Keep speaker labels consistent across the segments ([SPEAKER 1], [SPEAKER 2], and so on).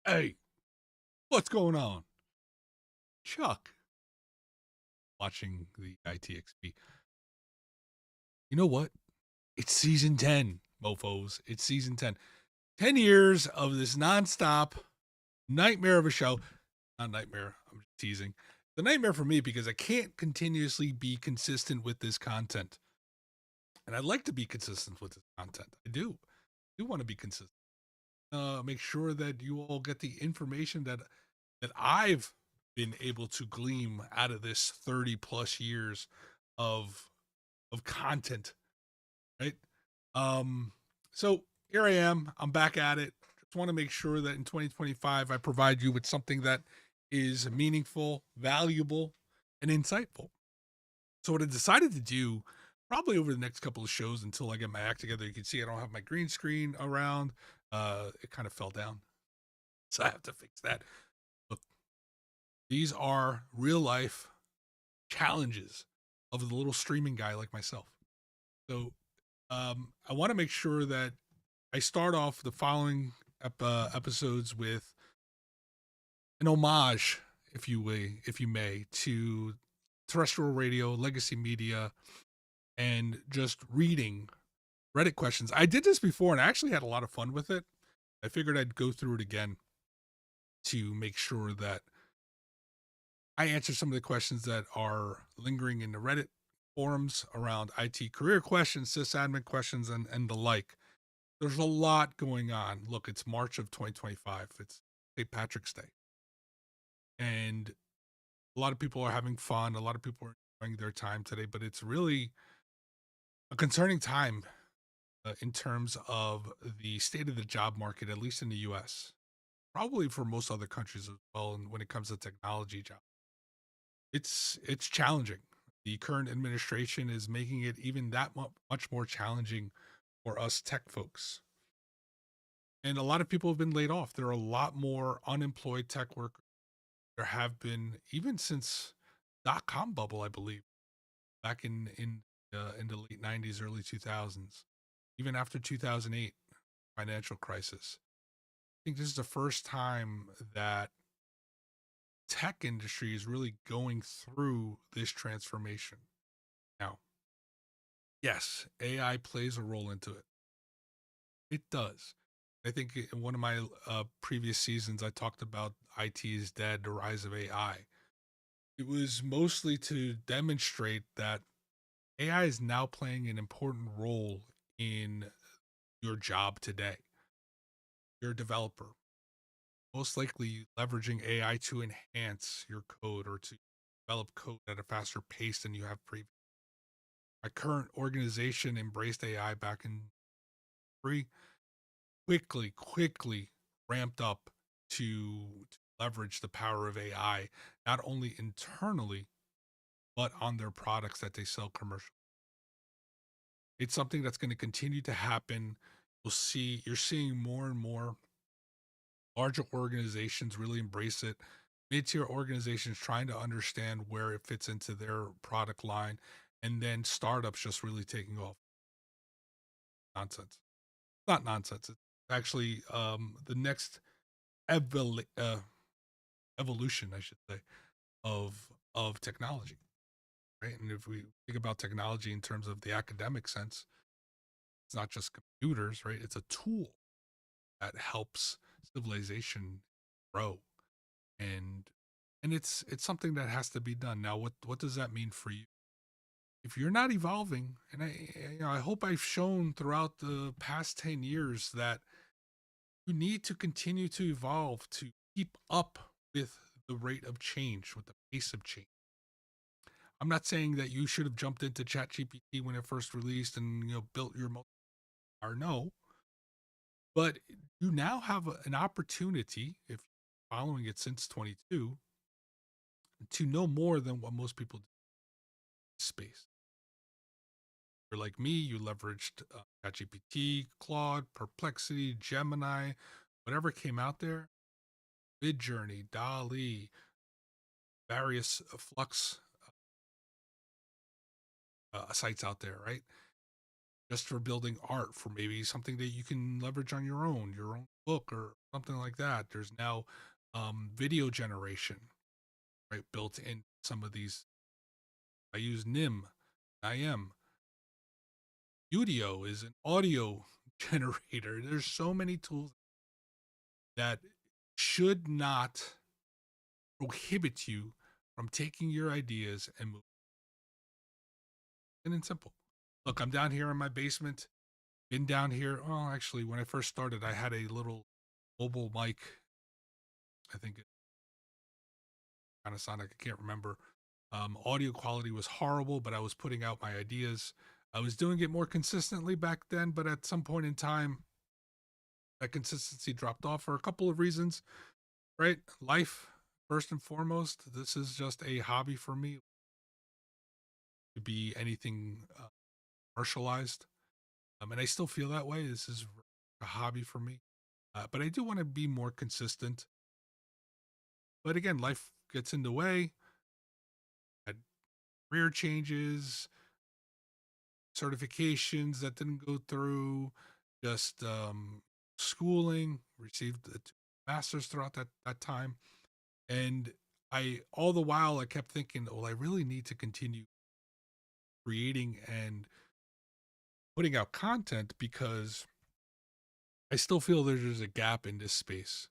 [SPEAKER 1] Hey, what's going on? Chuck, watching the ITXP. You know what? It's season 10, mofos. It's season 10. 10 years of this nonstop nightmare of a show. Not nightmare, I'm just teasing. The nightmare for me because I can't continuously be consistent with this content. And I'd like to be consistent with this content. I do want to be consistent. Make sure that you all get the information that I've been able to glean out of this 30 plus years of content, right? Um so here I am. I'm back at it. Just want to make sure that in 2025 I provide you with something that is meaningful, valuable, and insightful. So what I decided to do probably over the next couple of shows until I get my act together, you can see I don't have my green screen around. It kind of fell down. So I have to fix that. Look, these are real life challenges of the little streaming guy like myself. So I want to make sure that I start off the following episodes with an homage, if you may, to terrestrial radio, legacy media, and just reading Reddit questions. I did this before and I actually had a lot of fun with it. I figured I'd go through it again to make sure that I answer some of the questions that are lingering in the Reddit forums around IT career questions, sysadmin questions, and the like. There's a lot going on. Look, it's March of 2025. It's St. Patrick's Day. And a lot of people are having fun. A lot of people are enjoying their time today, but it's really a concerning time in terms of the state of the job market, at least in the US, probably for most other countries as well. And when it comes to technology jobs, it's challenging. The current administration is making it even that much more challenging for us tech folks. And a lot of people have been laid off. There are a lot more unemployed tech workers. There have been even since .com bubble, I believe, back in the late '90s, early 2000s, even after 2008 financial crisis. I think this is the first time that tech industry is really going through this transformation. Now, yes, AI plays a role into it. It does. I think in one of my previous seasons, I talked about IT is dead, the rise of AI. It was mostly to demonstrate that AI is now playing an important role in your job today. You're a developer, most likely leveraging AI to enhance your code or to develop code at a faster pace than you have previously. My current organization embraced AI back in three, quickly ramped up to leverage the power of AI, not only internally, but on their products that they sell commercially. It's something that's going to continue to happen. You're seeing more and more larger organizations really embrace it. Mid-tier organizations trying to understand where it fits into their product line, and then startups just really taking off. Nonsense. Not nonsense. It's actually the next evol- uh, evolution, I should say, of technology, right? And if we think about technology in terms of the academic sense, it's not just computers, right? It's a tool that helps civilization grow, and it's something that has to be done. Now, what does that mean for you? If you're not evolving, and I hope I've shown throughout the past 10 years that you need to continue to evolve to keep up with the rate of change, with the pace of change. I'm not saying that you should have jumped into ChatGPT when it first released and built your or no, but you now have an opportunity, if you're following it since 22, to know more than what most people do in space. you're like me, you leveraged ChatGPT, Claude, Perplexity, Gemini, whatever came out there, Midjourney, Dali, various Flux sites out there, right? Just for building art, for maybe something that you can leverage on your own book or something like that. There's now video generation, right, built in some of these. I use IM. Studio is an audio generator. There's so many tools that should not prohibit you from taking your ideas and moving. And simple. Look, I'm down here in my basement. Been down here. Oh, actually, when I first started, I had a little mobile mic. I think it Panasonic. I can't remember. Audio quality was horrible, but I was putting out my ideas. I was doing it more consistently back then, but at some point in time, that consistency dropped off for a couple of reasons. Right, life first and foremost. This is just a hobby for me. To be anything commercialized, and I still feel that way. This is a hobby for me, but I do want to be more consistent. But again, life gets in the way. Had career changes, certifications that didn't go through, just schooling, received a master's throughout that time. And I, all the while, I kept thinking, well, I really need to continue creating and putting out content because I still feel there's a gap in this space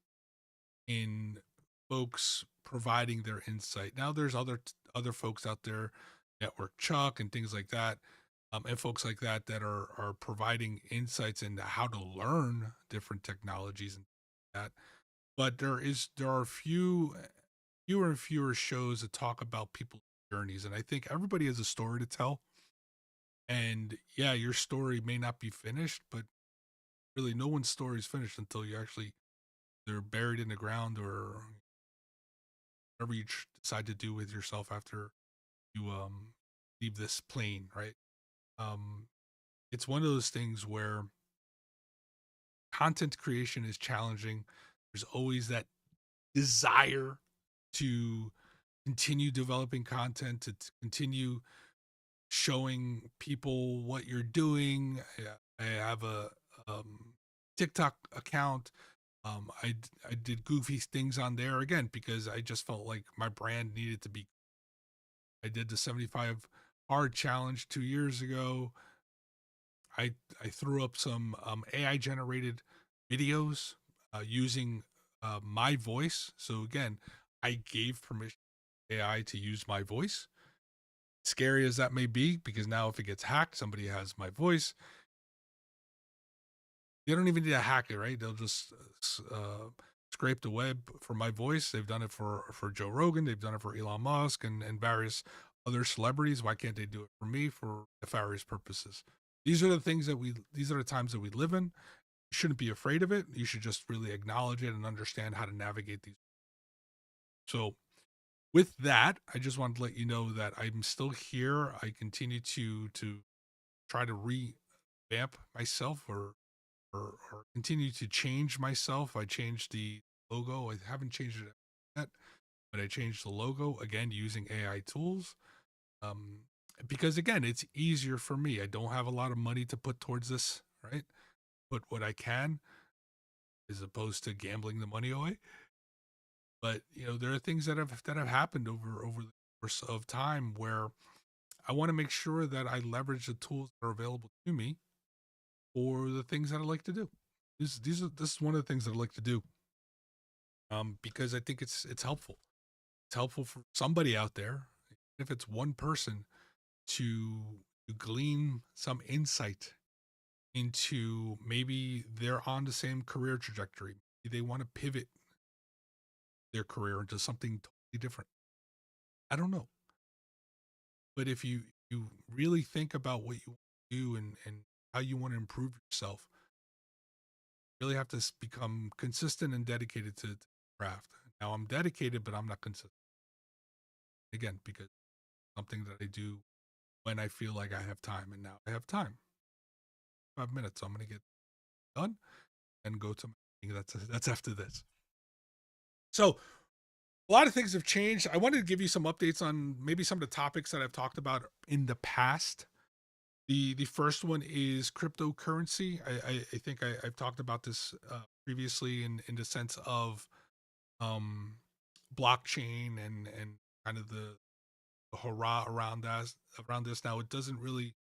[SPEAKER 1] in folks providing their insight. Now there's other folks out there, Network Chuck and things like that, and folks like that that are providing insights into how to learn different technologies and that. But there are fewer and fewer shows that talk about people's journeys, and I think everybody has a story to tell. And yeah, your story may not be finished, but really no one's story is finished until you actually they're buried in the ground or whatever you decide to do with yourself after you leave this plane, right? Um, it's one of those things where content creation is challenging. There's always that desire to continue developing content, to continue showing people what you're doing. I have a TikTok account. I did goofy things on there again because I just felt like my brand needed to be. I did the 75 hard challenge 2 years ago. I I threw up some AI generated videos using my voice. So again, I gave permission to AI to use my voice. Scary as that may be, because now if it gets hacked, somebody has my voice. They don't even need to hack it, right? They'll just scrape the web for my voice. They've done it for Joe Rogan. They've done it for Elon Musk and various other celebrities. Why can't they do it for me for nefarious purposes? These are the things that we. These are the times that we live in. You shouldn't be afraid of it. You should just really acknowledge it and understand how to navigate these. So, with that, I just wanted to let you know that I'm still here. I continue to try to revamp myself or continue to change myself. I changed the logo. I haven't changed it yet, but I changed the logo again using AI tools. Um, because again, it's easier for me. I don't have a lot of money to put towards this, right? Put what I can as opposed to gambling the money away. But there are things that have happened over the course of time where I want to make sure that I leverage the tools that are available to me for the things that I like to do. This is one of the things that I like to do, because I think it's helpful. It's helpful for somebody out there, if it's one person, to glean some insight into maybe they're on the same career trajectory. Maybe they want to pivot their career into something totally different. I don't know, but if you really think about what you do and how you want to improve yourself, you really have to become consistent and dedicated to the craft. Now I'm dedicated, but I'm not consistent again because something that I do when I feel like I have time. And now I have time, 5 minutes. So I'm going to get done and go to my meeting. That's after this. So a lot of things have changed. I wanted to give you some updates on maybe some of the topics that I've talked about in the past. The first one is cryptocurrency. I think I've talked about this previously in the sense of um, blockchain and kind of the hurrah around this. Now it doesn't really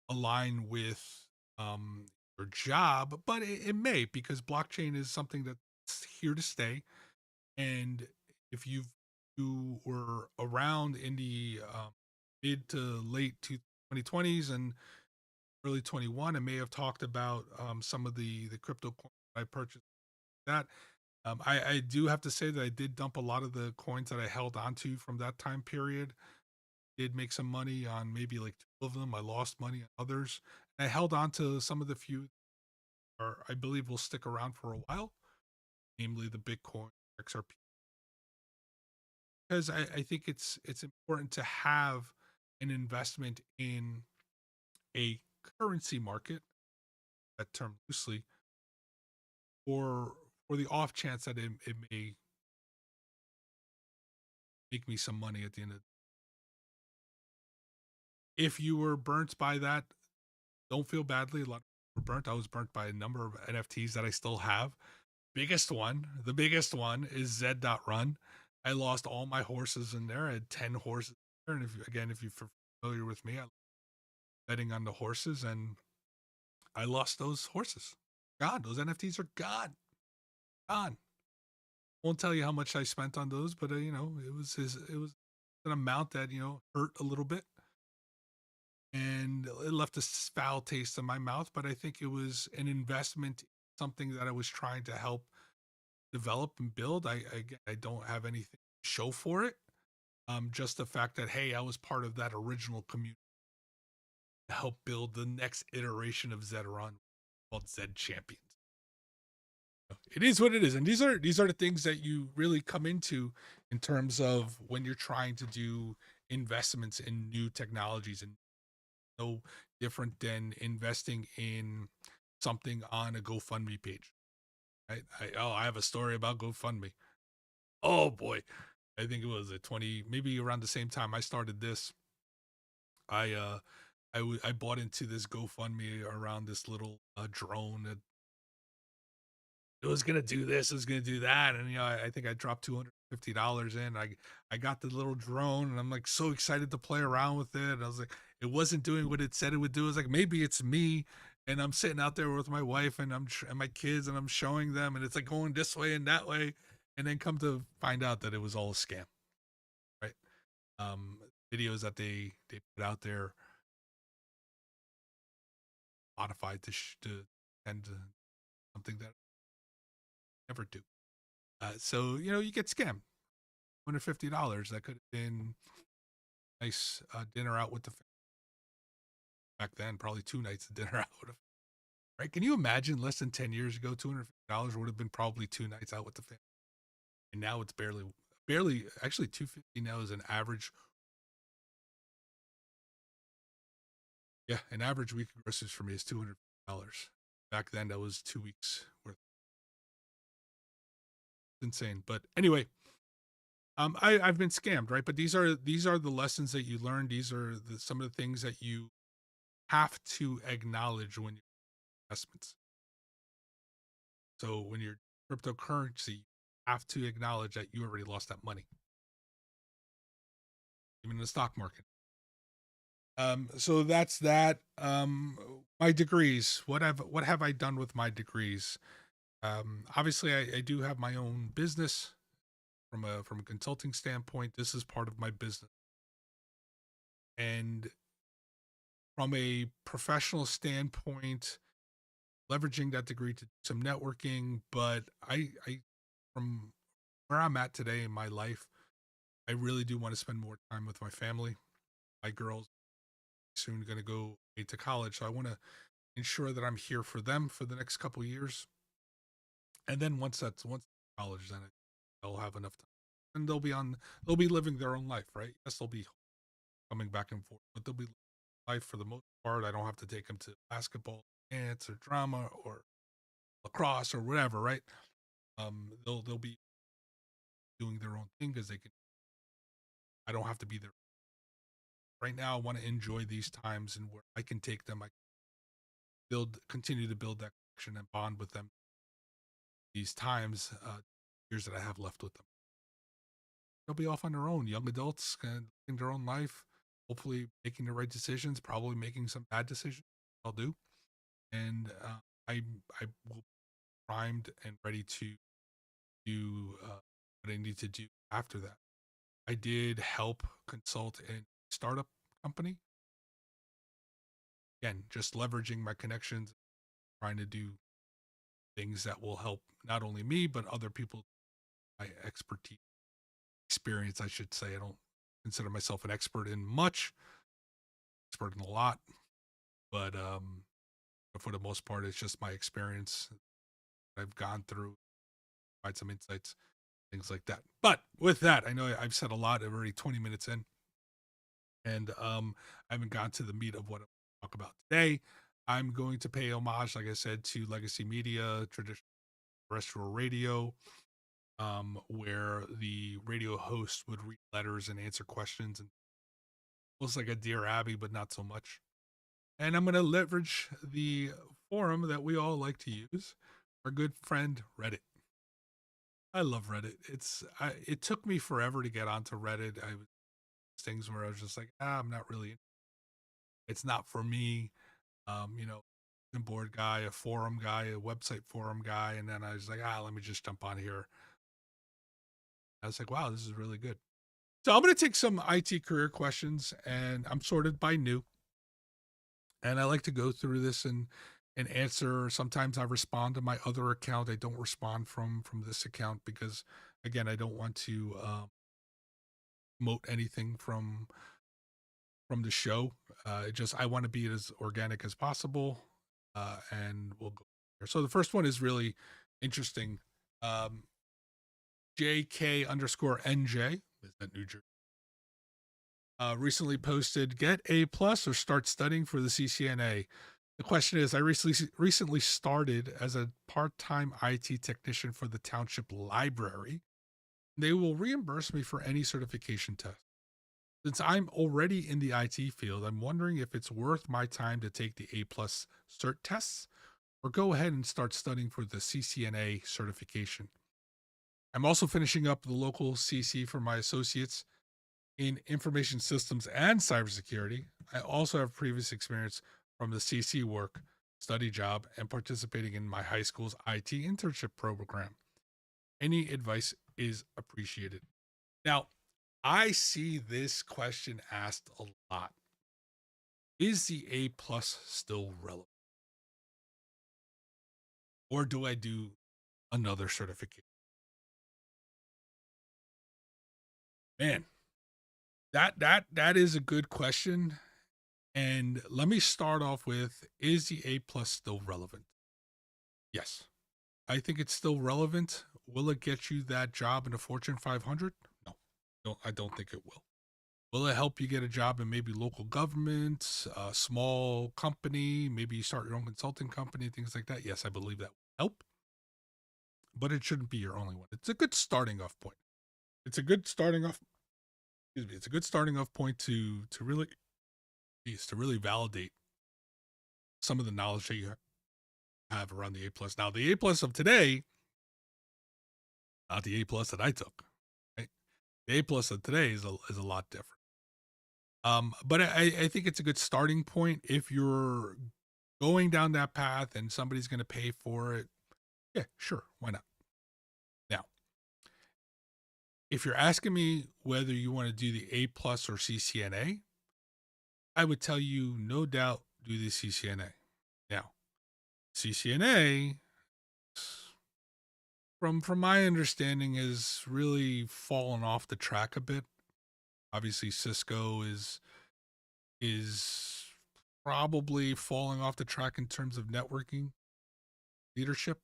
[SPEAKER 1] align with um, your job, but it may, because blockchain is something that's here to stay. And if you were around in the mid to late 2020s and early 21, I may have talked about some of the crypto coins I purchased. That I do have to say that I did dump a lot of the coins that I held onto from that time period. Did make some money on maybe like two of them. I lost money on others. I held on to some of the few, or I believe will stick around for a while, namely the Bitcoin, XRP, because I think it's important to have an investment in a currency market, that term loosely, or for the off chance that it may make me some money at the end of. If you were burnt by that, don't feel badly. A lot of people were burnt. I was burnt by a number of NFTs that I still have. The biggest one is Z.Run. I lost all my horses in there. I had 10 horses there. And if you're familiar with me, I betting on the horses, and I lost those horses. God, those NFTs are gone. Gone. Won't tell you how much I spent on those, but it was an amount that hurt a little bit, and it left a foul taste in my mouth. But I think it was an investment, something that I was trying to help develop and build. I don't have anything to show for it. Just the fact that, hey, I was part of that original community to help build the next iteration of Zeteron called Zed Champions. It is what it is, and these are the things that you really come into in terms of when you're trying to do investments in new technologies, and no different than investing in something on a GoFundMe page. Right? I have a story about GoFundMe. Oh boy, I think it was a 20, maybe around the same time I started this. I I bought into this GoFundMe around this little drone that it was gonna do this, it was gonna do that, and I think I dropped $250 in. I got the little drone, and I'm like so excited to play around with it. And I was like, it wasn't doing what it said it would do. I was like, maybe it's me, and I'm sitting out there with my wife and and my kids, and I'm showing them, and it's like going this way and that way, and then come to find out that it was all a scam, right? Um, Videos that they put out there modified to tend to something that I never do. So you get scammed. $150. That could have been a nice dinner out with the family. Back then, probably 2 nights of dinner out with the family. Right? Can you imagine less than 10 years ago, $250 would have been probably 2 nights out with the family. And now it's barely, actually 250 now is an average. Yeah, an average week of groceries for me is $250. Back then, that was 2 weeks worth. It's insane. But anyway, I've been scammed, right? But these are the lessons that you learn. These are some of the things that you have to acknowledge when you're investments. So when you're cryptocurrency, you have to acknowledge that you already lost that money, even in the stock market. So that's that. My degrees. What have I done with my degrees? Obviously, I do have my own business from a consulting standpoint. This is part of my business, and from a professional standpoint, leveraging that degree to do some networking. But I from where I'm at today in my life, I really do want to spend more time with my family. My girls soon going to go to college, so I want to ensure that I'm here for them for the next couple of years. And then once college, then they'll have enough time, and they'll be living their own life, right? Yes, they'll be coming back and forth, but they'll be. life for the most part. I don't have to take them to basketball, dance, or drama, or lacrosse, or whatever. Right? They'll be doing their own thing because they can. I don't have to be there right now. I want to enjoy these times and where I can take them. I continue to build that connection and bond with them. These times, years that I have left with them, they'll be off on their own. Young adults, kind of living their own life, hopefully making the right decisions. Probably making some bad decisions. I'll do, and I will be primed and ready to do what I need to do after that. I did help consult in a startup company. Again, just leveraging my connections, trying to do things that will help not only me but other people. My expertise, experience, I should say. I don't consider myself an expert in much, expert in a lot, but for the most part, it's just my experience that I've gone through, provide some insights, things like that. But with that, I know I've said a lot. I'm already 20 minutes in, and I haven't gone to the meat of what I'm going to talk about today. I'm going to pay homage, like I said, to legacy media, traditional terrestrial radio, where the radio host would read letters and answer questions, and almost like a Dear Abby, but not so much. And I'm going to leverage the forum that we all like to use, our good friend Reddit. I love Reddit. It took me forever to get onto Reddit. I was things where I was just like, I'm not really. It's not for me. You know, a board guy, a forum guy, a website forum guy, and then I was like, let me just jump on here. I was like, wow, this is really good. So I'm going to take some IT career questions, and I'm sorted by new. And I like to go through this and answer. Sometimes I respond to my other account. I don't respond from this account because, again, I don't want to promote anything from the show. Just I want to be as organic as possible, and we'll go there. So the first one is really interesting. JK underscore NJ is that New Jersey. Recently posted, get A plus or start studying for the CCNA. The question is, I recently started as a part-time IT technician for the township library. They will reimburse me for any certification test. Since I'm already in the IT field, I'm wondering if it's worth my time to take the A plus cert tests or go ahead and start studying for the CCNA certification. I'm also finishing up the local CC for my associates in information systems and cybersecurity. I also have previous experience from the CC work, study job, and participating in my high school's IT internship program. Any advice is appreciated. Now, I see this question asked a lot. Is the A plus still relevant? Or do I do another certification? Man, that is a good question. And let me start off with, is the A plus still relevant? Yes. I think it's still relevant. Will it get you that job in the Fortune 500? No, I don't think it will. Will it help you get a job in maybe local government, a small company, maybe you start your own consulting company, things like that? Yes, I believe that will help. But it shouldn't be your only one. It's a good starting off point. It's a good starting off. Excuse me. It's a good starting off point to really validate some of the knowledge that you have around the A plus. Now, the A plus of today, not the A plus that I took. Right? The A plus of today is a lot different. But I think it's a good starting point if you're going down that path and somebody's going to pay for it. Yeah, sure, why not? Now, if you're asking me whether you want to do the A plus or CCNA, I would tell you no doubt do the CCNA. Now, CCNA, from my understanding, is really fallen off the track a bit. Obviously, Cisco is probably falling off the track in terms of networking leadership.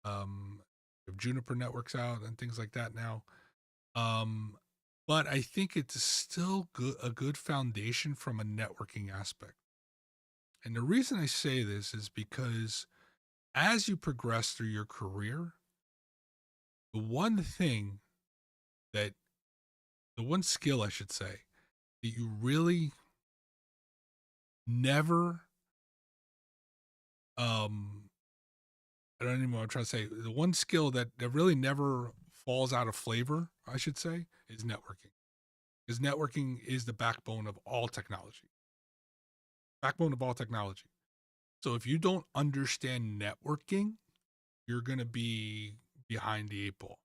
[SPEAKER 1] If Juniper networks out and things like that now. but I think it's still a good foundation from a networking aspect. And the reason I say this is because as you progress through your career, the one thing that the one skill I should say that you really never um I don't even know what I'm trying to say. The one skill that really never falls out of flavor, I should say, is networking. Because networking is the backbone of all technology. Backbone of all technology. So if you don't understand networking, you're going to be behind the eight ball.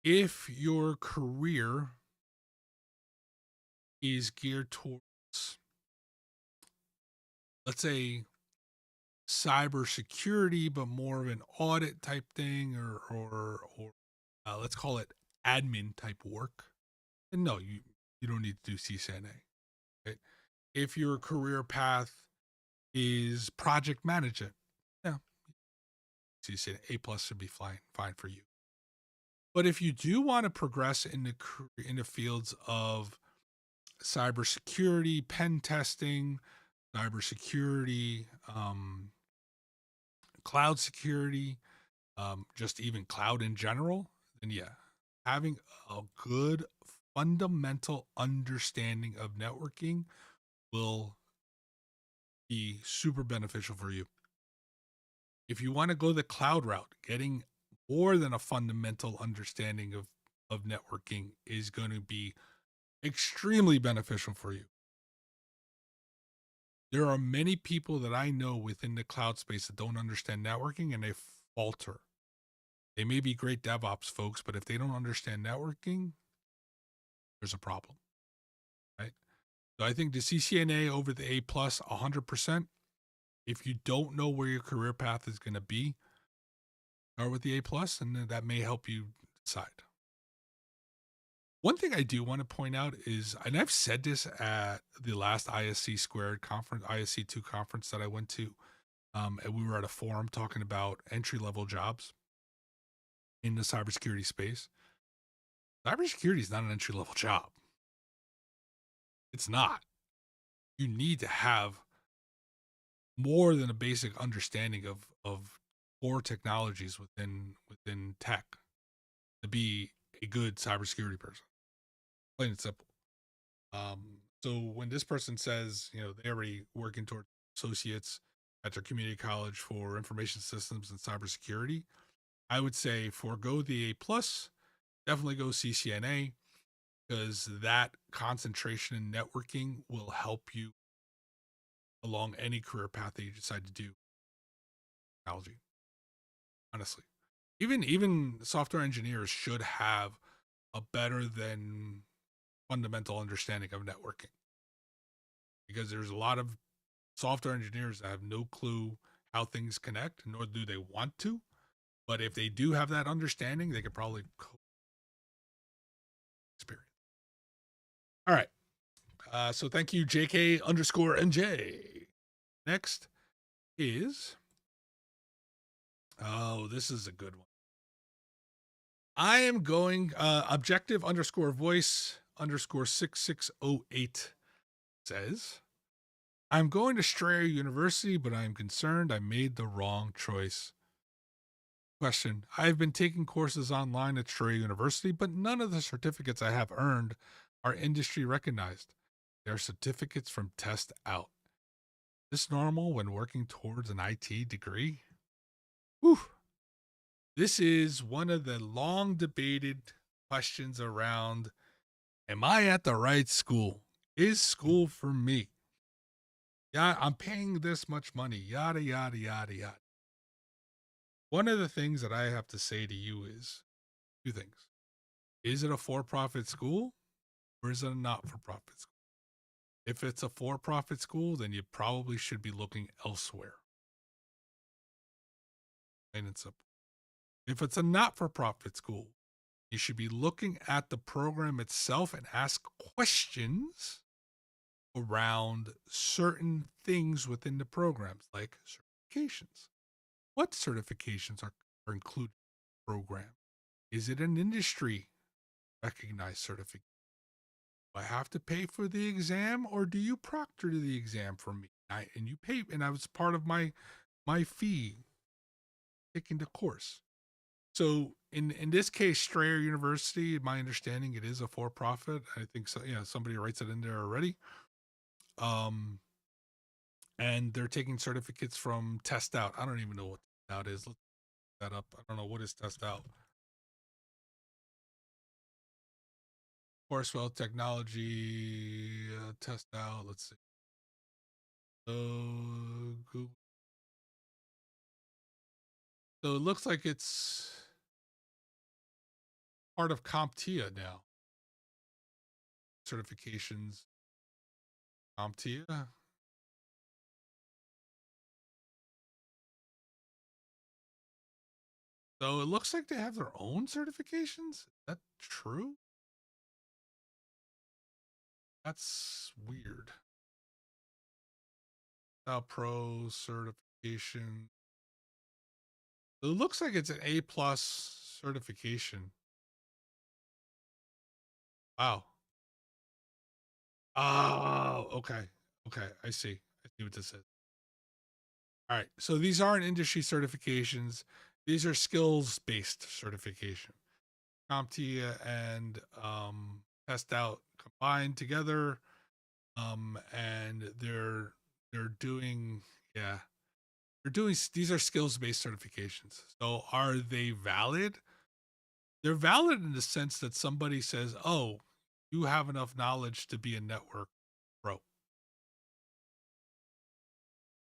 [SPEAKER 1] If your career is geared towards, let's say, cybersecurity, but more of an audit type thing, or let's call it admin type work, then no, you don't need to do CCNA. Right? If your career path is project management, yeah, CCNA A+ should be fine for you. But if you do want to progress in the fields of cybersecurity, pen testing, cybersecurity, cloud security, just even cloud in general, then yeah, having a good fundamental understanding of networking will be super beneficial for you. If you want to go the cloud route, getting more than a fundamental understanding of networking is going to be extremely beneficial for you. There are many people that I know within the cloud space that don't understand networking and they falter. They may be great DevOps folks, but if they don't understand networking, there's a problem, right? So I think the CCNA over the A+, 100%. If you don't know where your career path is going to be, start with the A+, and that may help you decide. One thing I do want to point out is, and I've said this at the last ISC Squared conference, ISC2 conference that I went to, and we were at a forum talking about entry-level jobs in the cybersecurity space. Cybersecurity is not an entry-level job. It's not. You need to have more than a basic understanding of core technologies within tech to be a good cybersecurity person. Plain and simple. So when this person says, they already working towards associates at their community college for information systems and cybersecurity, I would say forego the A+, definitely go CCNA, because that concentration in networking will help you along any career path that you decide to do. Technology, honestly, even software engineers should have a better than fundamental understanding of networking, because there's a lot of software engineers that have no clue how things connect, nor do they want to. But if they do have that understanding, they could probably experience. All right. So thank you, JK_NJ. Next is, this is a good one. I am going objective_voice_6608 says, I'm going to Strayer University, but I am concerned I made the wrong choice. Question. I've been taking courses online at Strayer University, but none of the certificates I have earned are industry recognized. They are certificates from test out. Is this normal when working towards an IT degree? Whew. This is one of the long debated questions around, am I at the right school? Is school for me? Yeah, I'm paying this much money, yada, yada, yada, yada. One of the things that I have to say to you is two things. Is it a for-profit school or is it a not-for-profit school? If it's a for-profit school, then you probably should be looking elsewhere. Plain and simple. If it's a not-for-profit school, you should be looking at the program itself and ask questions around certain things within the programs, like certifications. What certifications are included in the program? Is it an industry recognized certificate. Do I have to pay for the exam, or do you proctor the exam for me? And you pay, and I was part of my fee taking the course. So in this case, Strayer University, my understanding, it is a for profit. I think so. Yeah, somebody writes it in there already. Um, and they're taking certificates from Test Out. I don't even know what Test Out is. Look that up. I don't know what is Test Out. Coursewell Technology Test Out. Let's see. So Google. So it looks like it's part of CompTIA now. Certifications. CompTIA. So it looks like they have their own certifications. Is that true? That's weird. Pro certification. It looks like it's an A plus certification. Wow. Oh, okay. Okay. I see. I see what this is. All right. So these aren't industry certifications. These are skills based certification. CompTIA and Test Out combined together. And they're doing, yeah, they're doing, these are skills based certifications. So are they valid? They're valid in the sense that somebody says, oh, you have enough knowledge to be a network pro,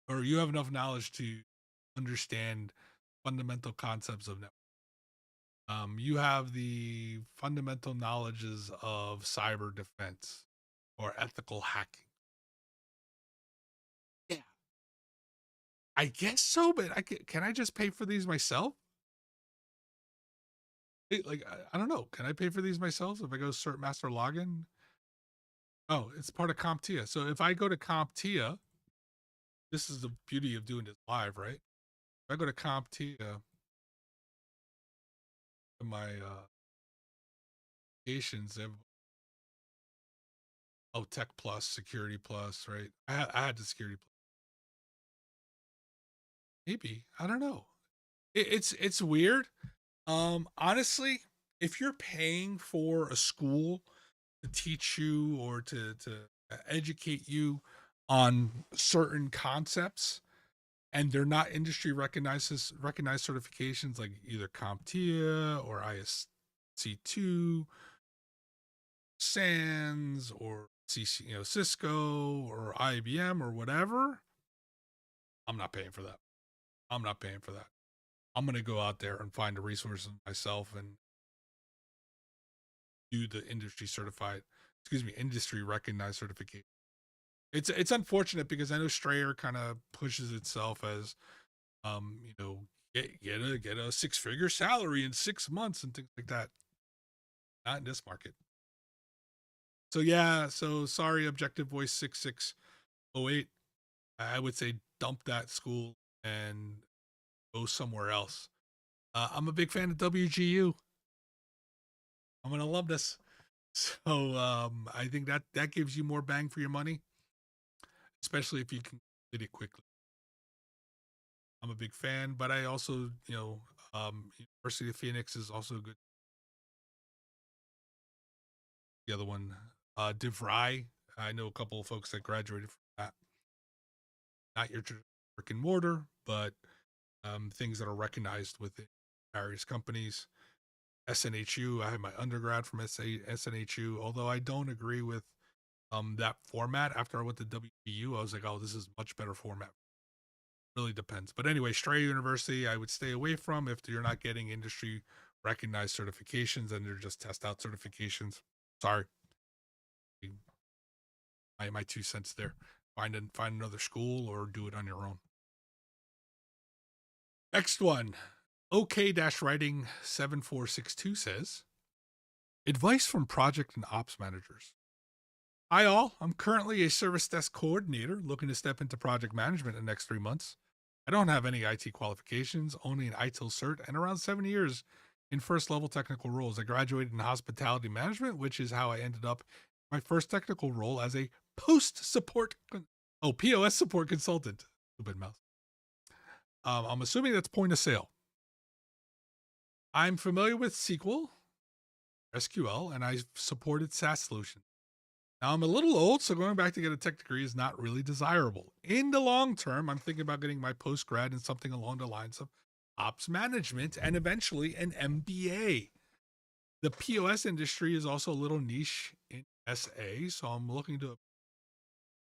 [SPEAKER 1] or you have enough knowledge to understand fundamental concepts of network. You have the fundamental knowledges of cyber defense or ethical hacking. Yeah, I guess so, but can I just pay for these myself? Like I don't know. Can I pay for these myself if I go cert master login? Oh, it's part of CompTIA. So if I go to CompTIA, this is the beauty of doing this live, right? If I go to CompTIA, my applications, Tech Plus, Security Plus, right? I had the Security Plus. Maybe, I don't know. It's weird. Honestly, if you're paying for a school to teach you or to educate you on certain concepts, and they're not industry recognized certifications like either CompTIA or ISC2, SANS or Cisco or IBM or whatever, I'm not paying for that. I'm not paying for that. I'm going to go out there and find the resources myself and do the industry recognized certification. It's unfortunate because I know Strayer kind of pushes itself as get a 6-figure salary in 6 months and things like that. Not in this market. So yeah, so sorry, Objective Voice 6608. I would say dump that school and go somewhere else. I'm a big fan of WGU. I'm an alumnus. So I think that gives you more bang for your money, especially if you can complete it quickly. I'm a big fan, but I also, University of Phoenix is also good. The other one, DeVry. I know a couple of folks that graduated from that. Not your brick and mortar, but things that are recognized within various companies. SNHU. I had my undergrad from SNHU, although I don't agree with that format. After I went to WGU, I was like, oh, this is much better format. Really depends. But anyway, Strayer University, I would stay away from if you're not getting industry recognized certifications and they're just test out certifications. Sorry. My 2 cents there. Find another school or do it on your own. Next one. OK-writing 7462 says, advice from project and ops managers. Hi all, I'm currently a service desk coordinator looking to step into project management in the next 3 months. I don't have any IT qualifications, only an ITIL cert and around 7 years in first level technical roles. I graduated in hospitality management, which is how I ended up my first technical role as a POS support consultant. Stupid mouse. I'm assuming that's point of sale. I'm familiar with SQL, and I've supported SaaS solutions. Now I'm a little old, so going back to get a tech degree is not really desirable. In the long term, I'm thinking about getting my post grad in something along the lines of ops management and eventually an MBA. The POS industry is also a little niche in SA, so I'm looking to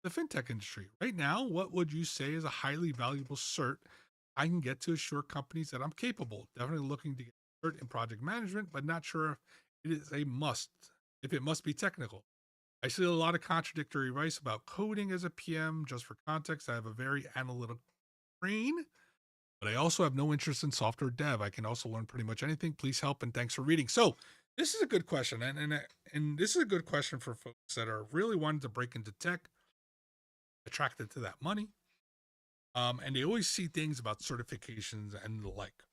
[SPEAKER 1] the fintech industry. Right now, what would you say is a highly valuable cert I can get to assure companies that I'm capable? Definitely looking to get a cert in project management, but not sure if it is a must, if it must be technical. I see a lot of contradictory advice about coding as a PM. Just for context, I have a very analytical brain, but I also have no interest in software dev. I can also learn pretty much anything. Please help and thanks for reading. So this is a good question, and this is a good question for folks that are really wanting to break into tech, attracted to that money, and they always see things about certifications and the like.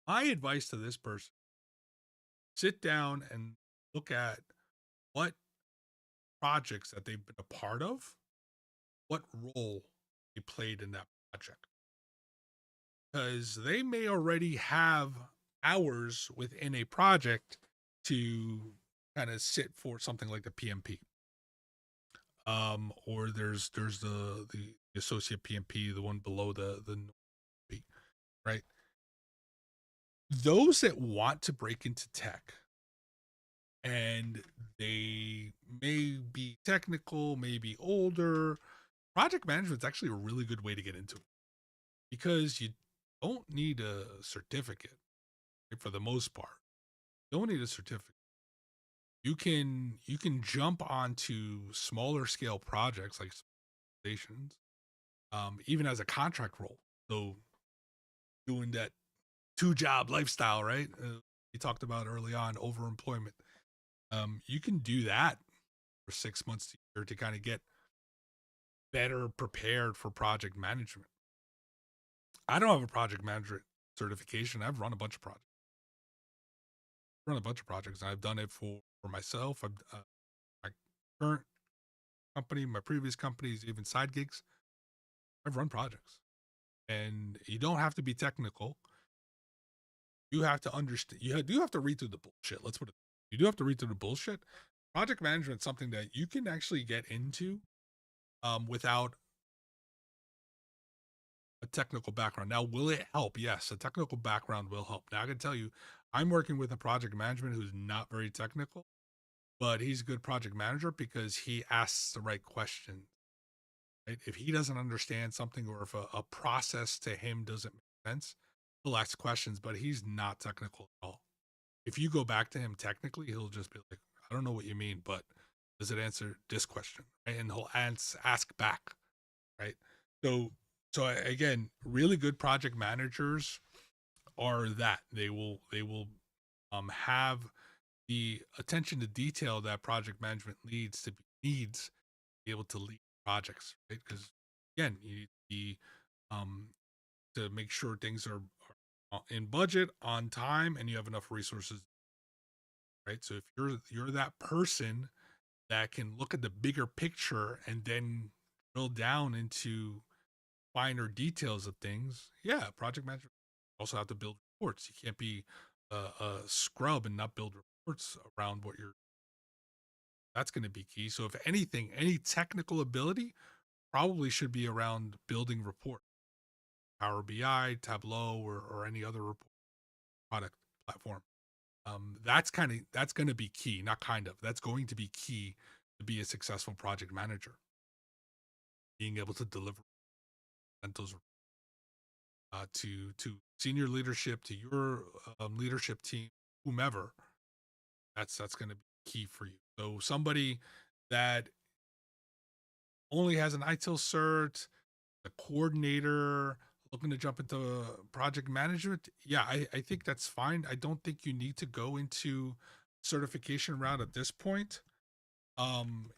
[SPEAKER 1] My advice to this person: sit down and look at what projects that they've been a part of, what role they played in that project, because they may already have hours within a project to kind of sit for something like the PMP. Or there's the associate PMP, the one below the P, right? Those that want to break into tech and they may be technical, maybe older, project management is actually a really good way to get into it because you don't need a certificate, right, for the most part. You don't need a certificate. You can jump onto smaller scale projects like stations, even as a contract role. So doing that 2-job lifestyle, right? You talked about early on overemployment. You can do that for 6 months to a year to kind of get better prepared for project management. I don't have a project manager certification. I've run a bunch of projects. And I've done it for myself. My current company, my previous companies, even side gigs. I've run projects, and you don't have to be technical. You have to understand. You do have to read through the bullshit. Let's put it. You do have to read through the bullshit. Project management is something that you can actually get into without a technical background. Now, will it help? Yes, a technical background will help. Now, I can tell you, I'm working with a project management who's not very technical, but he's a good project manager because he asks the right questions. Right? If he doesn't understand something or if a process to him doesn't make sense, he'll ask questions, but he's not technical at all. If you go back to him technically, he'll just be like, I don't know what you mean, but does it answer this question? Right? And he'll ask back, right? So, so again, really good project managers are that they will have the attention to detail that project management needs to be able to lead projects, right? Because again, you need to be to make sure things are in budget, on time, and you have enough resources, right? So if you're that person that can look at the bigger picture and then drill down into finer details of things, yeah, project management. You also have to build reports. You can't be a scrub and not build reports around what you're. That's going to be key. So if anything, any technical ability probably should be around building report, Power BI, Tableau, or any other report product platform. That's going to be key. Not kind of. That's going to be key to be a successful project manager. Being able to deliver those to senior leadership, to your leadership team, whomever. That's going to be key for you. So somebody that only has an ITIL cert, a coordinator looking to jump into project management, yeah, I think that's fine. I don't think you need to go into certification route at this point.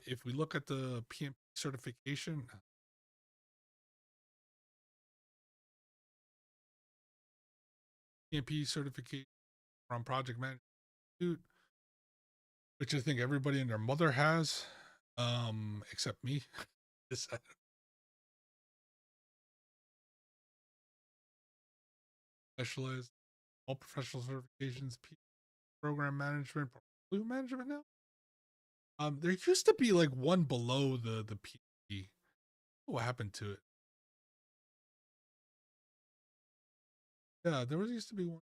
[SPEAKER 1] If we look at the PMP certification, PMP certification from Project Management, which I think everybody and their mother has, except me. This specialized all professional certifications, program management, portfolio management now. There used to be like one below the PhD. What happened to it? Yeah, there was used to be one.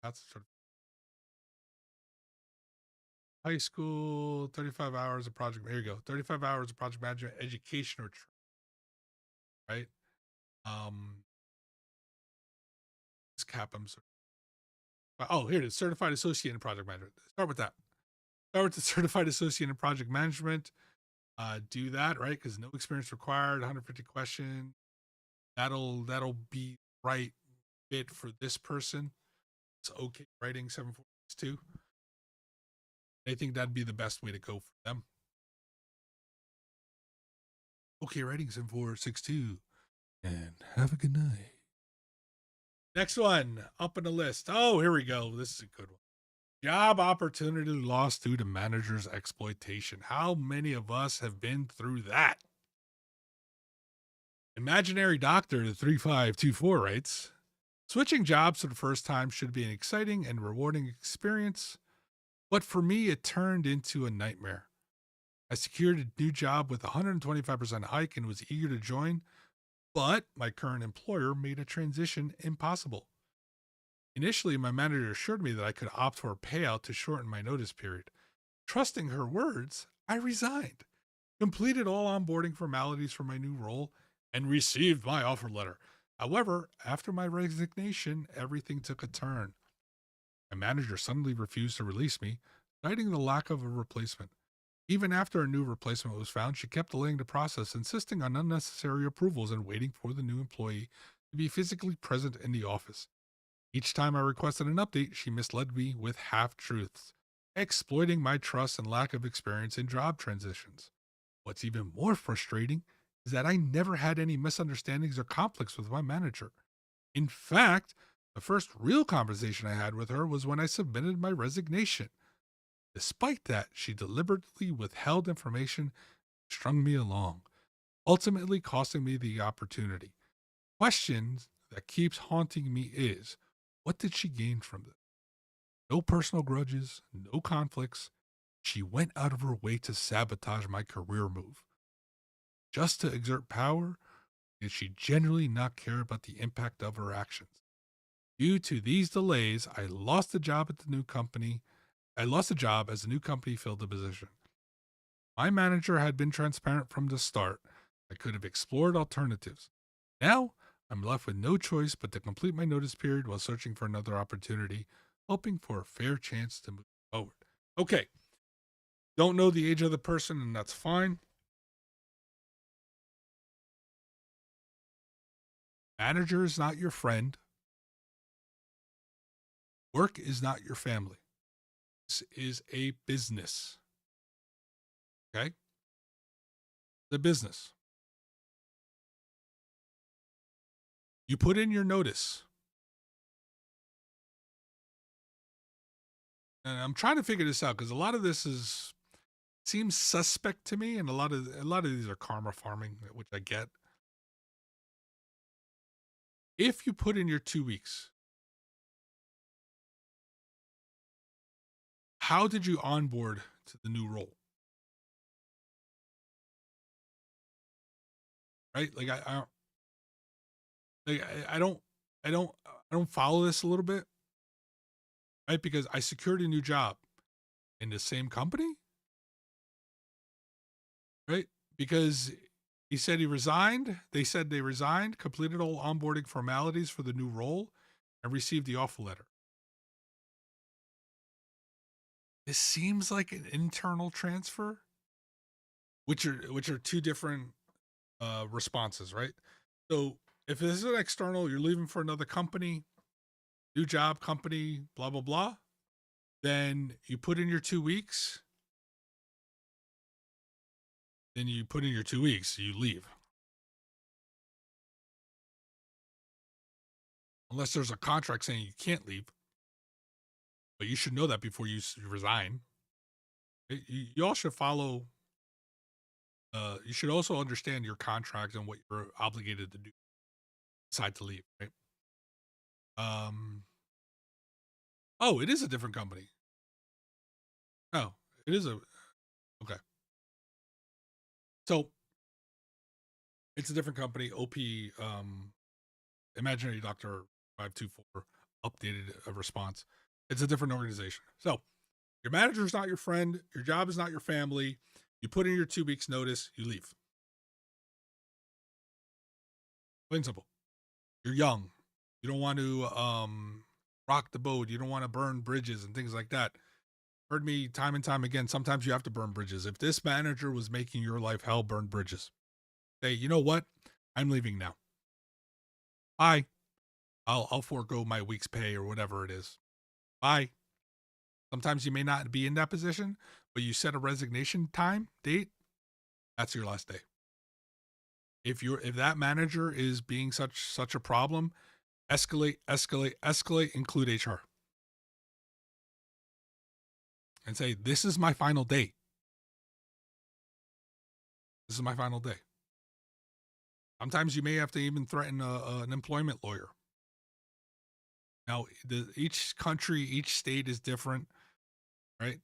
[SPEAKER 1] That's sort of high school, 35 hours of project. Here you go. 35 hours of project management education or right? Um, this cap. I'm sorry. Oh, here it is. Certified associate in project management. Start with that. Start with the certified associate in project management. Do that, right? Because no experience required. 150 questions. That'll be right fit for this person. It's okay writing 742. I think that'd be the best way to go for them. Okay, writing 7462. And have a good night. Next one up on the list. Oh, here we go. This is a good one. Job opportunity lost due to manager's exploitation. How many of us have been through that? Imaginary Doctor 3524 writes, switching jobs for the first time should be an exciting and rewarding experience, but for me, it turned into a nightmare. I secured a new job with a 125% hike and was eager to join, but my current employer made a transition impossible. Initially, my manager assured me that I could opt for a payout to shorten my notice period. Trusting her words, I resigned, completed all onboarding formalities for my new role, and received my offer letter. However, after my resignation, everything took a turn. My manager suddenly refused to release me, citing the lack of a replacement. Even after a new replacement was found, she kept delaying the process, insisting on unnecessary approvals and waiting for the new employee to be physically present in the office. Each time I requested an update, she misled me with half truths, exploiting my trust and lack of experience in job transitions. What's even more frustrating is that I never had any misunderstandings or conflicts with my manager. In fact, the first real conversation I had with her was when I submitted my resignation. Despite that, she deliberately withheld information, strung me along, ultimately costing me the opportunity. Questions that keeps haunting me is, what did she gain from this? No personal grudges, no conflicts. She went out of her way to sabotage my career move. Just to exert power, did she genuinely not care about the impact of her actions? Due to these delays, I lost a job at the new company. I lost a job as the new company filled the position. My manager had been transparent from the start. I could have explored alternatives. Now, I'm left with no choice but to complete my notice period while searching for another opportunity, hoping for a fair chance to move forward. Okay. Don't know the age of the person, and that's fine. Manager is not your friend. Work is not your family. This is a business. Okay? The business. You put in your notice. And I'm trying to figure this out because a lot of this seems suspect to me, and a lot of these are karma farming, which I get. If you put in your 2 weeks, how did you onboard to the new role? Right? Like I don't follow this a little bit, right? Because I secured a new job in the same company, right? Because he said he resigned. They said they resigned, completed all onboarding formalities for the new role, and received the offer letter. This seems like an internal transfer, which are two different responses, right? So if this is an external, you're leaving for another company, new job, company, blah blah blah. Then you put in your 2 weeks. Then you put in your 2 weeks. You leave, unless there's a contract saying you can't leave. but you should know that before you resign. You all should follow. You should also understand your contract and what you're obligated to do. Decide to leave, right? Oh, it is a different company. Oh, it is a okay. So it's a different company. OP, Imaginary Doctor 524 updated a response. It's a different organization. So your manager's not your friend. Your job is not your family. You put in your 2 weeks notice. You leave. Plain and simple. You're young. You don't want to rock the boat. You don't want to burn bridges and things like that. Heard me time and time again. Sometimes you have to burn bridges. If this manager was making your life hell, burn bridges. Say, you know what? I'm leaving now. Bye. I'll forego my week's pay or whatever it is. Bye. Sometimes you may not be in that position, but you set a resignation time date. That's your last day. If that manager is being such a problem, escalate, include HR. And say, this is my final day. This is my final day. Sometimes you may have to even threaten an employment lawyer. Now, each country, each state is different, right?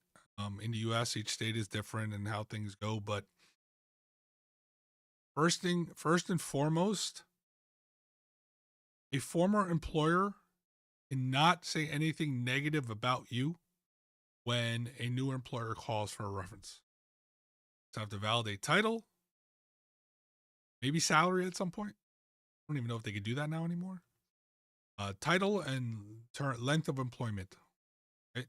[SPEAKER 1] In the U.S., each state is different and how things go. But first and foremost, a former employer cannot say anything negative about you when a new employer calls for a reference. So have to validate title, maybe salary at some point. I don't even know if they can do that now anymore. Title and length of employment. Right?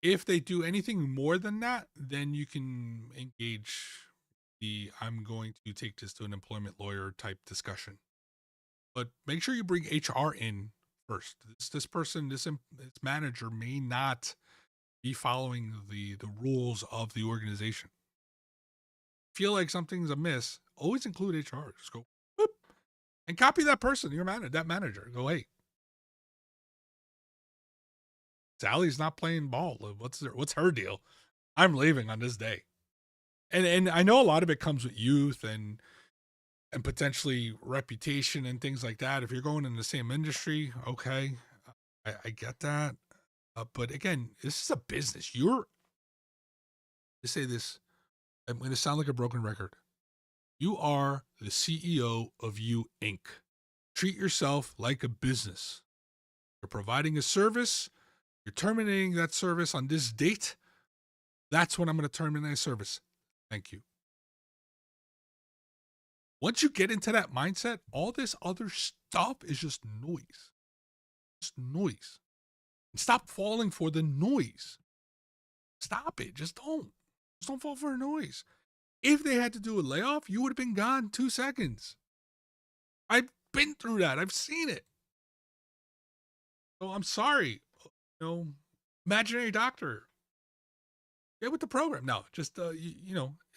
[SPEAKER 1] If they do anything more than that, then you can engage I'm going to take this to an employment lawyer type discussion. But make sure you bring HR in first. This person, this manager may not be following the rules of the organization. Feel like something's amiss, always include HR. Just go whoop, and copy that person, that manager. Go, hey, Sally's not playing ball. What's her deal? I'm leaving on this day. And I know a lot of it comes with youth and potentially reputation and things like that. If you're going in the same industry, okay, I get that. But again, this is a business. To say this, I'm going to sound like a broken record. You are the CEO of You Inc. Treat yourself like a business. You're providing a service. You're terminating that service on this date. That's when I'm going to terminate a service. Thank you. Once you get into that mindset, all this other stuff is just noise. Just noise. And stop falling for the noise. Stop it. Just don't fall for a noise. If they had to do a layoff, you would have been gone 2 seconds. I've been through that. I've seen it. So I'm sorry. Imaginary Doctor. Get with the program. No, just,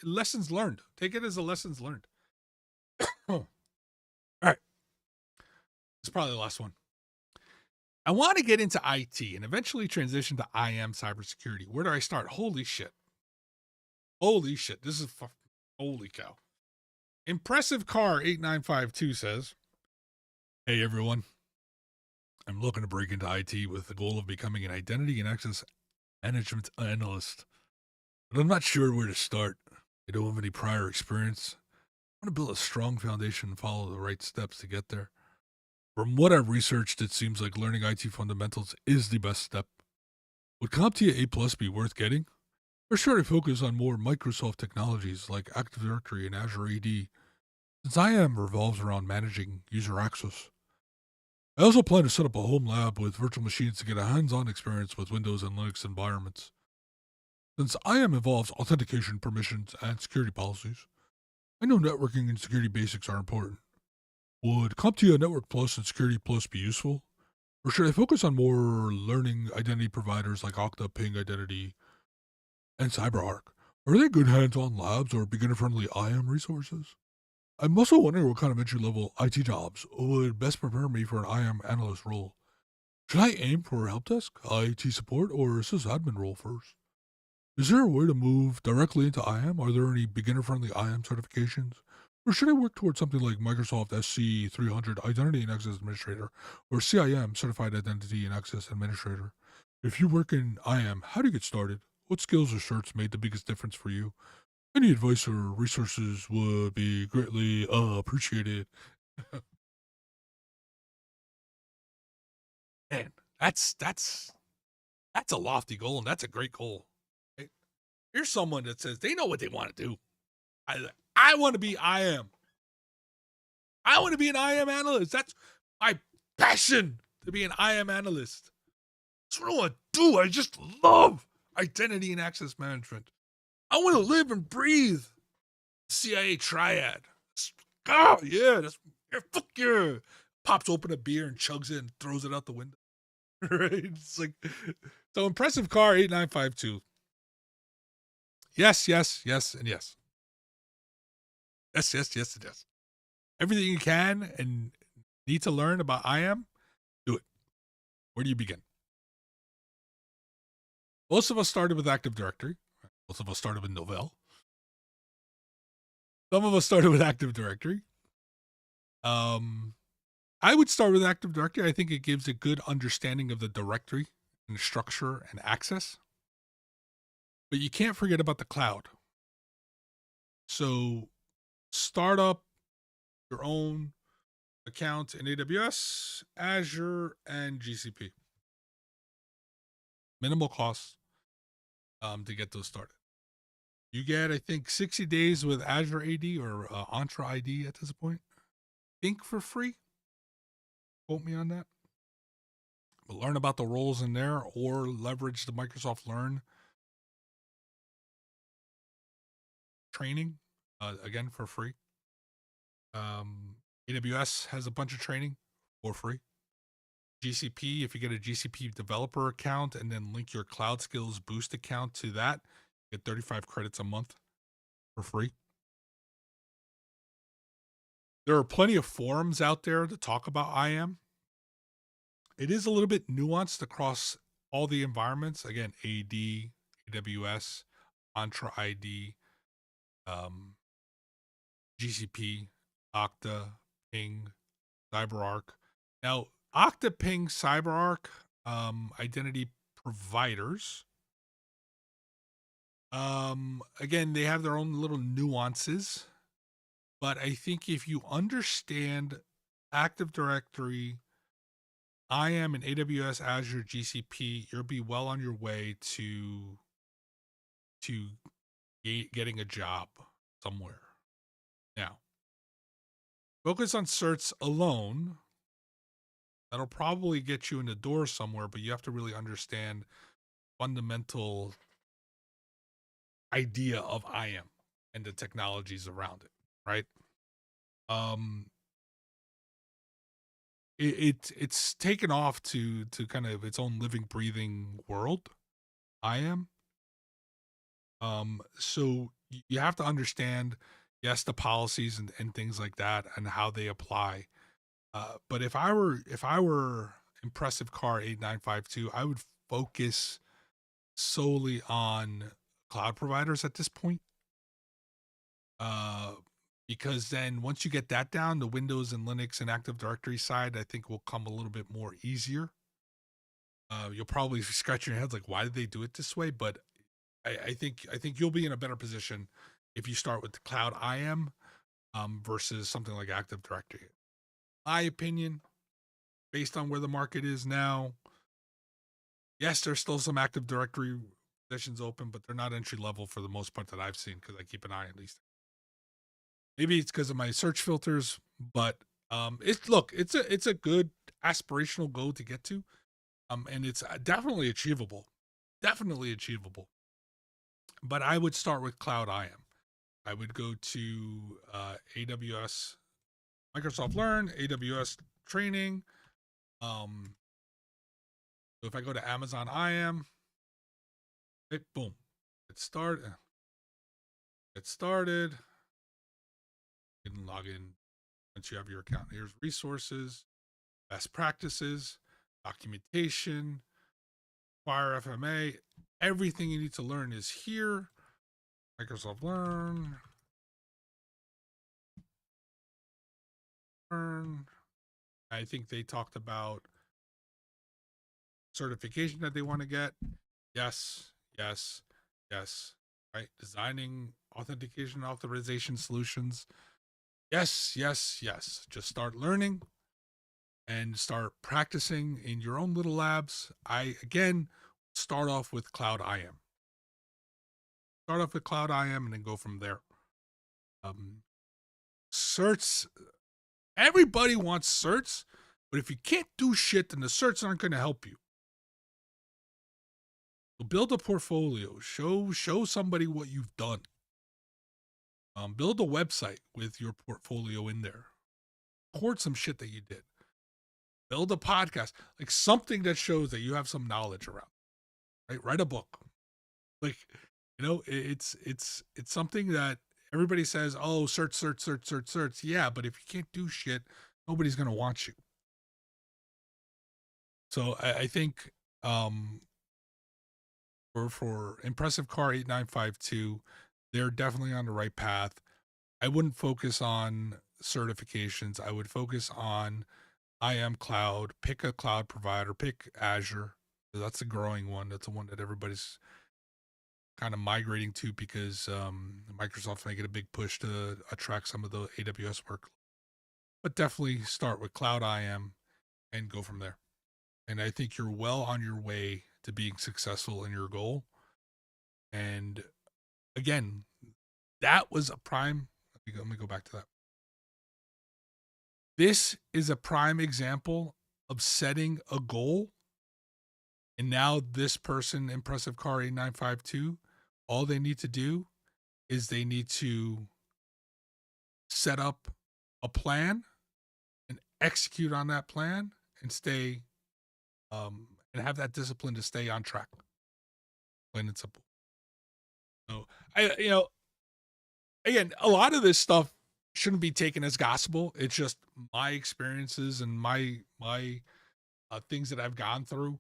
[SPEAKER 1] lessons learned. Take it as a lessons learned. All right. This is probably the last one. I want to get into IT and eventually transition to IM cybersecurity. Where do I start? Holy shit. This is holy cow. Impressive Car 8952 says, hey everyone. I'm looking to break into IT with the goal of becoming an identity and access management analyst. But I'm not sure where to start. I don't have any prior experience. I want to build a strong foundation and follow the right steps to get there. From what I've researched, it seems like learning IT fundamentals is the best step. Would CompTIA A+ be worth getting? Or should I focus on more Microsoft technologies like Active Directory and Azure AD, since IAM revolves around managing user access? I also plan to set up a home lab with virtual machines to get a hands-on experience with Windows and Linux environments. Since IAM involves authentication, permissions, and security policies, I know networking and security basics are important. Would CompTIA Network Plus and Security Plus be useful? Or should I focus on more learning identity providers like Okta, Ping Identity, and CyberArk? Are they good hands-on labs or beginner-friendly IAM resources? I'm also wondering what kind of entry-level IT jobs would best prepare me for an IAM analyst role. Should I aim for help desk, IT support, or sysadmin role first? Is there a way to move directly into IAM? Are there any beginner-friendly IAM certifications? Or should I work towards something like Microsoft SC 300 Identity and Access Administrator or CIM Certified Identity and Access Administrator? If you work in IAM, how do you get started? What skills or certs made the biggest difference for you? Any advice or resources would be greatly appreciated. Man, that's a lofty goal, and that's a great goal. Right? Here's someone that says they know what they want to do. I want to be IAM. I want to be an IAM analyst. That's my passion, to be an IAM analyst. That's what I want to do. I just love identity and access management. I want to live and breathe CIA triad. Oh, yeah, fuck yeah. Pops open a beer and chugs it and throws it out the window. Right? It's like, so impressive car 8952. Yes, yes, yes, and yes. Yes, yes, yes, and yes. Everything you can and need to learn about IAM, do it. Where do you begin? Most of us started with Active Directory. Most of us started with Novell. Some of us started with Active Directory. I would start with Active Directory. I think it gives a good understanding of the directory and structure and access. But you can't forget about the cloud. So start up your own account in AWS, Azure, and GCP. Minimal costs to get those started. You get, I think, 60 days with Azure AD or Entra ID at this point. I think for free. Quote me on that. But learn about the roles in there or leverage the Microsoft Learn training, again, for free. AWS has a bunch of training for free. GCP, if you get a GCP developer account and then link your Cloud Skills Boost account to that, get 35 credits a month for free. There are plenty of forums out there to talk about IAM. It is a little bit nuanced across all the environments. Again, AD, AWS, Entra ID, GCP, Okta, Ping, CyberArk. Now, Okta, Ping, CyberArk, identity providers. Again, they have their own little nuances, but I think if you understand Active Directory, IAM, and AWS, Azure, GCP, you'll be well on your way to getting a job somewhere. Now, focus on certs alone. That'll probably get you in the door somewhere, but you have to really understand fundamental idea of IAM and the technologies around it, right? It's taken off to kind of its own living, breathing world. IAM. So you have to understand, yes, the policies and things like that and how they apply. But if I were Impressive Car 8952, I would focus solely on cloud providers at this point. Because then once you get that down, the Windows and Linux and Active Directory side, I think will come a little bit more easier. You'll probably scratch your heads like, why did they do it this way? But I think you'll be in a better position if you start with the cloud IAM versus something like Active Directory. My opinion, based on where the market is now, yes, there's still some Active Directory positions open, but they're not entry level for the most part that I've seen because I keep an eye at least. Maybe it's because of my search filters, but it's a good aspirational goal to get to, and it's definitely achievable, definitely achievable. But I would start with cloud IAM. I would go to AWS, Microsoft Learn, AWS training. So if I go to Amazon IAM, boom, it started. You can log in once you have your account. Here's resources, best practices. documentation, Fire FMA. Everything you need to learn is here. Microsoft Learn. I think they talked about certification that they want to get. Yes, yes, yes. Right. Designing authentication authorization solutions. Yes, yes, yes. Just start learning and start practicing in your own little labs. I, again, start off with Cloud IAM. Start off with Cloud IAM and then go from there. Certs, everybody wants certs, but if you can't do shit, then the certs aren't going to help you. So build a portfolio. Show somebody what you've done. Build a website with your portfolio in there. Record some shit that you did. Build a podcast, like something that shows that you have some knowledge around. Right? Write a book. Like, it's something that everybody says, oh, search. Yeah, but if you can't do shit, nobody's gonna want you. So I think for Impressive Car 8952, they're definitely on the right path. I wouldn't focus on certifications. I would focus on IAM cloud, pick a cloud provider, pick Azure. That's a growing one. That's the one that everybody's kind of migrating to because Microsoft's making a big push to attract some of the AWS work. But definitely start with Cloud IAM and go from there. And I think you're well on your way to being successful in your goal. And again, that was a prime. Let me go back to that. This is a prime example of setting a goal. And now this person, Impressive Car 8952, all they need to do is they need to set up a plan and execute on that plan and stay and have that discipline to stay on track. Plain and simple. So again, a lot of this stuff shouldn't be taken as gospel. It's just my experiences and my things that I've gone through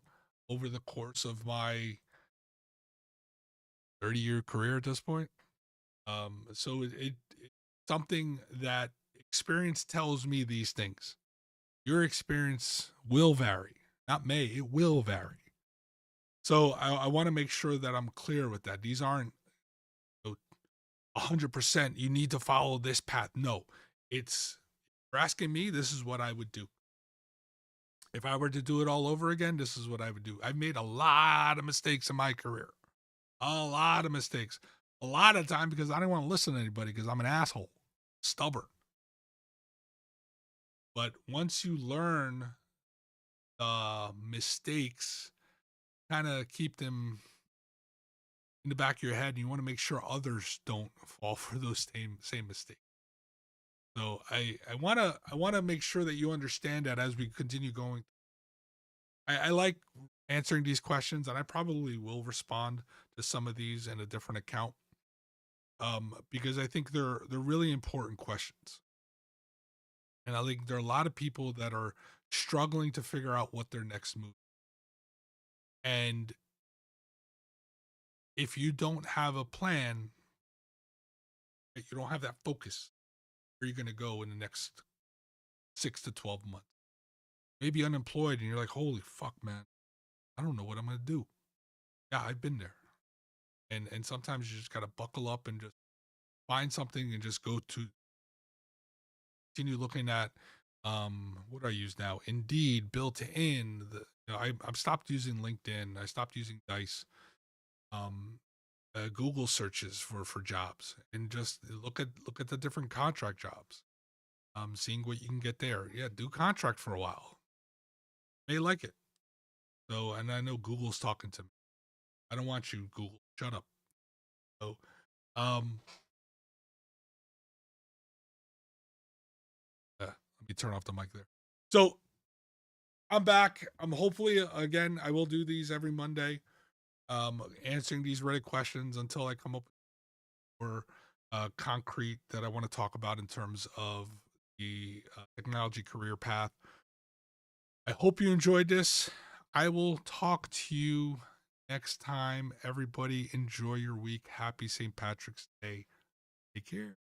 [SPEAKER 1] over the course of my 30-year career at this point. So it's something that experience tells me these things. Your experience will vary. Not may, it will vary. So I want to make sure that I'm clear with that. These aren't 100%. You need to follow this path. No, it's, you're asking me, this is what I would do. If I were to do it all over again, this is what I would do. I've made a lot of mistakes in my career. A lot of mistakes. A lot of time because I didn't want to listen to anybody because I'm an asshole. Stubborn. But once you learn the mistakes, kind of keep them in the back of your head, and you want to make sure others don't fall for those same mistakes. So I want to make sure that you understand that as we continue going. I like answering these questions, and I probably will respond to some of these in a different account, because I think they're really important questions, and I think there are a lot of people that are struggling to figure out what their next move. And if you don't have a plan, you don't have that focus, where you're going to go in the next 6 to 12 months. Maybe unemployed, and you're like, holy fuck, man, I don't know what I'm going to do. Yeah, I've been there. And sometimes you just got to buckle up and just find something and just go to continue looking at what do I use now? Indeed, built in the, I've stopped using LinkedIn. I stopped using Dice. Google searches for jobs and just look at the different contract jobs. Seeing what you can get there. Yeah, do contract for a while. May like it. So, and I know Google's talking to me. I don't want you, Google. Shut up. So, let me turn off the mic there. So, I'm back. I'm hopefully again. I will do these every Monday, answering these Reddit questions until I come up with concrete that I want to talk about in terms of the technology career path. I hope you enjoyed this. I will talk to you next time. Everybody, enjoy your week. Happy St. Patrick's Day. Take care.